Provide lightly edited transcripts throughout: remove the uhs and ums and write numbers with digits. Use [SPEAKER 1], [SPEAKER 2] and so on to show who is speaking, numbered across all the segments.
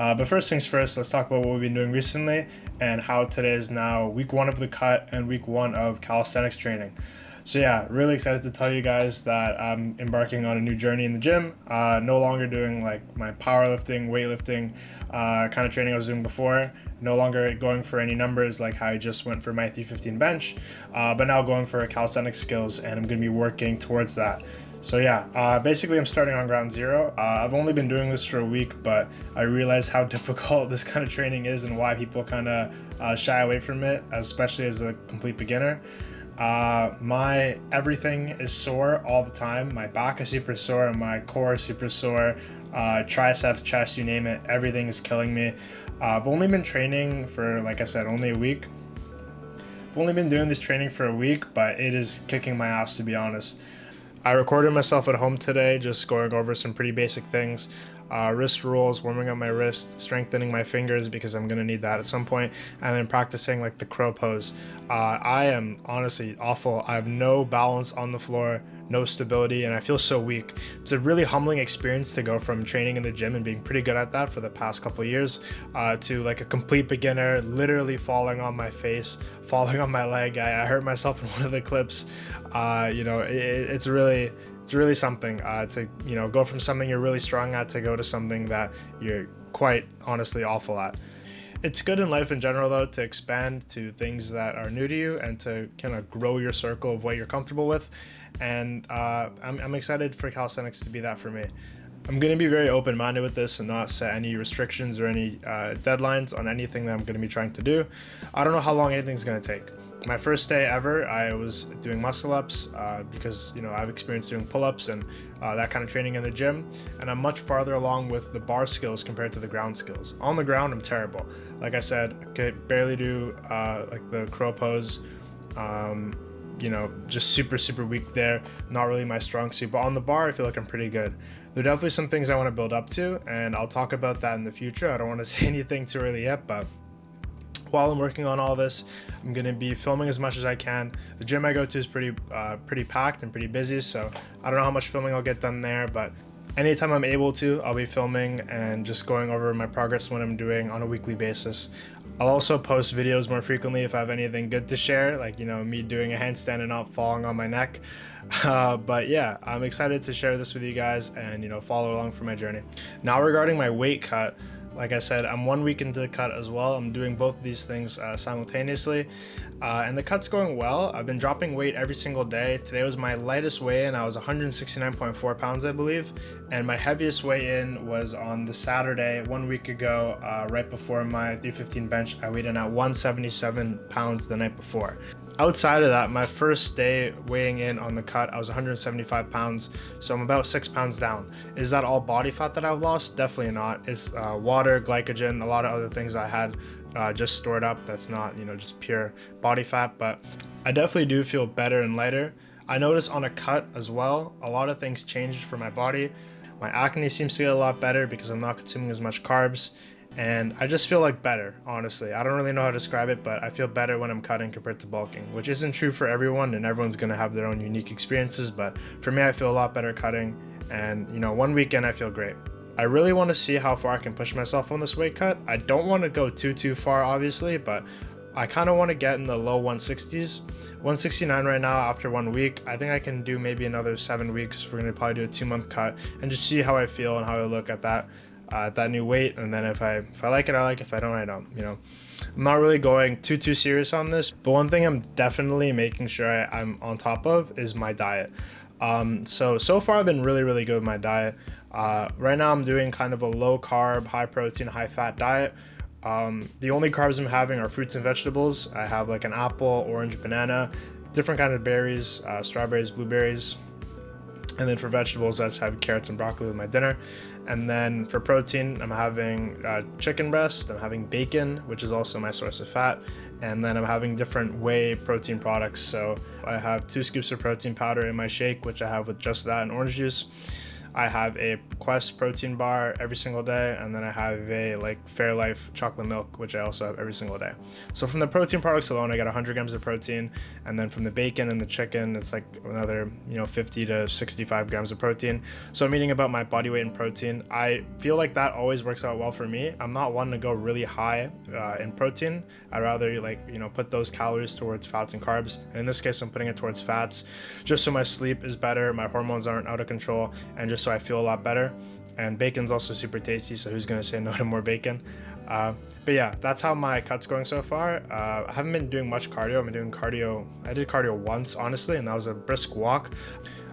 [SPEAKER 1] But first things first, let's talk about what we've been doing recently and how today is now week one of the cut and week one of calisthenics training. So yeah, really excited to tell you guys that I'm embarking on a new journey in the gym. No longer doing like my powerlifting, weightlifting kind of training I was doing before. No longer going for any numbers like how I just went for my 315 bench, but now going for calisthenics skills, and I'm going to be working towards that. So yeah, basically I'm starting on ground zero. I've only been doing this for a week, but I realize how difficult this kind of training is and why people kind of shy away from it, especially as a complete beginner. My everything is sore all the time. My back is super sore and my core is super sore. Triceps, chest, you name it, everything is killing me. I've only been training for, like I said, only a week. I've only been doing this training for a week, but it is kicking my ass, to be honest. I recorded myself at home today, just going over some pretty basic things. Wrist rolls, warming up my wrist, strengthening my fingers because I'm going to need that at some point, and then practicing like the crow pose. I am honestly awful. I have no balance on the floor, no stability, and I feel so weak. It's a really humbling experience to go from training in the gym and being pretty good at that for the past couple of years to like a complete beginner, literally falling on my face, falling on my leg. I hurt myself in one of the clips. It's really something to go from something you're really strong at to go to something that you're quite honestly awful at. It's good in life in general, though, to expand to things that are new to you and to kind of grow your circle of what you're comfortable with. And I'm excited for calisthenics to be that for me. I'm going to be very open-minded with this and not set any restrictions or any deadlines on anything that I'm going to be trying to do. I don't know how long anything's going to take. My first day ever, I was doing muscle ups because I've experienced doing pull-ups and that kind of training in the gym, and I'm much farther along with the bar skills compared to the ground skills. On the ground, I'm terrible. Like I said, I could barely do like the crow pose. Just super weak there. Not really my strong suit, but on the bar, I feel like I'm pretty good. There are definitely some things I want to build up to, and I'll talk about that in the future. I don't want to say anything too early yet, but while I'm working on all this, I'm going to be filming as much as I can. The gym I go to is pretty packed and pretty busy, so I don't know how much filming I'll get done there, but anytime I'm able to, I'll be filming and just going over my progress when I'm doing on a weekly basis. I'll also post videos more frequently if I have anything good to share, like me doing a handstand and not falling on my neck. But yeah, I'm excited to share this with you guys and follow along for my journey. Now regarding my weight cut, like I said, I'm 1 week into the cut as well. I'm doing both of these things simultaneously, and the cut's going well. I've been dropping weight every single day. Today was my lightest weigh-in. I was 169.4 pounds, I believe, and my heaviest weigh-in was on the Saturday 1 week ago, right before my 315 bench. I weighed in at 177 pounds the night before. Outside of that, my first day weighing in on the cut, I was 175 pounds, so I'm about 6 pounds down. Is that all body fat that I've lost? Definitely not. It's water, glycogen, a lot of other things I had just stored up that's not, just pure body fat, but I definitely do feel better and lighter. I noticed on a cut as well, a lot of things changed for my body. My acne seems to get a lot better because I'm not consuming as much carbs. And I just feel like better, honestly. I don't really know how to describe it, but I feel better when I'm cutting compared to bulking, which isn't true for everyone, and everyone's going to have their own unique experiences. But for me, I feel a lot better cutting, and 1 weekend I feel great. I really want to see how far I can push myself on this weight cut. I don't want to go too far, obviously, but I kind of want to get in the low 160s. 169 right now after 1 week. I think I can do maybe another 7 weeks. We're going to probably do a 2-month cut and just see how I feel and how I look at that new weight, and then if I like it, I like it. If I don't, I don't. I'm not really going too serious on this, but one thing I'm definitely making sure I'm on top of is my diet. So far I've been really good with my diet. Right now I'm doing kind of a low carb, high protein, high fat diet. The only carbs I'm having are fruits and vegetables. I have like an apple, orange, banana, different kind of berries, strawberries, blueberries. And then for vegetables, I just have carrots and broccoli with my dinner. And then for protein, I'm having chicken breast, I'm having bacon, which is also my source of fat. And then I'm having different whey protein products. So I have 2 scoops of protein powder in my shake, which I have with just that and orange juice. I have a Quest protein bar every single day, and then I have a like Fairlife chocolate milk, which I also have every single day. So from the protein products alone, I get 100 grams of protein, and then from the bacon and the chicken, it's like another 50 to 65 grams of protein. So I'm eating about my body weight in protein. I feel like that always works out well for me. I'm not one to go really high in protein. I'd rather put those calories towards fats and carbs. And in this case, I'm putting it towards fats, just so my sleep is better, my hormones aren't out of control, and just so I feel a lot better. And bacon's also super tasty, so who's gonna say no to more bacon? But yeah, that's how my cut's going so far. I haven't been doing much cardio. I've been doing cardio. I did cardio once, honestly, and that was a brisk walk.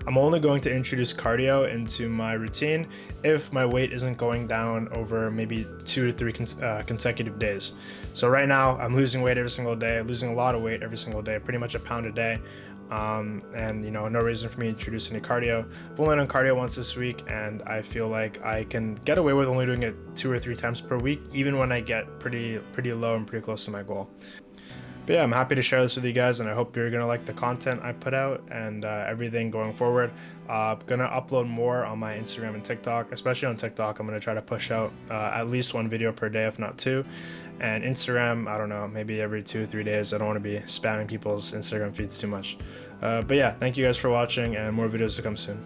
[SPEAKER 1] I'm only going to introduce cardio into my routine if my weight isn't going down over maybe 2 to 3 consecutive days. So right now I'm losing weight every single day, losing a lot of weight every single day, pretty much a pound a day. And no reason for me to introduce any cardio. I've only done cardio once this week, and I feel like I can get away with only doing it 2 or 3 times per week, even when I get pretty low and pretty close to my goal. But yeah, I'm happy to share this with you guys, and I hope you're gonna like the content I put out and everything going forward. I'm gonna upload more on my Instagram and TikTok, especially on TikTok. I'm gonna try to push out at least 1 video per day, if not 2. And Instagram, I don't know, maybe every 2 or 3 days. I don't want to be spamming people's Instagram feeds too much. But yeah, thank you guys for watching, and more videos to come soon.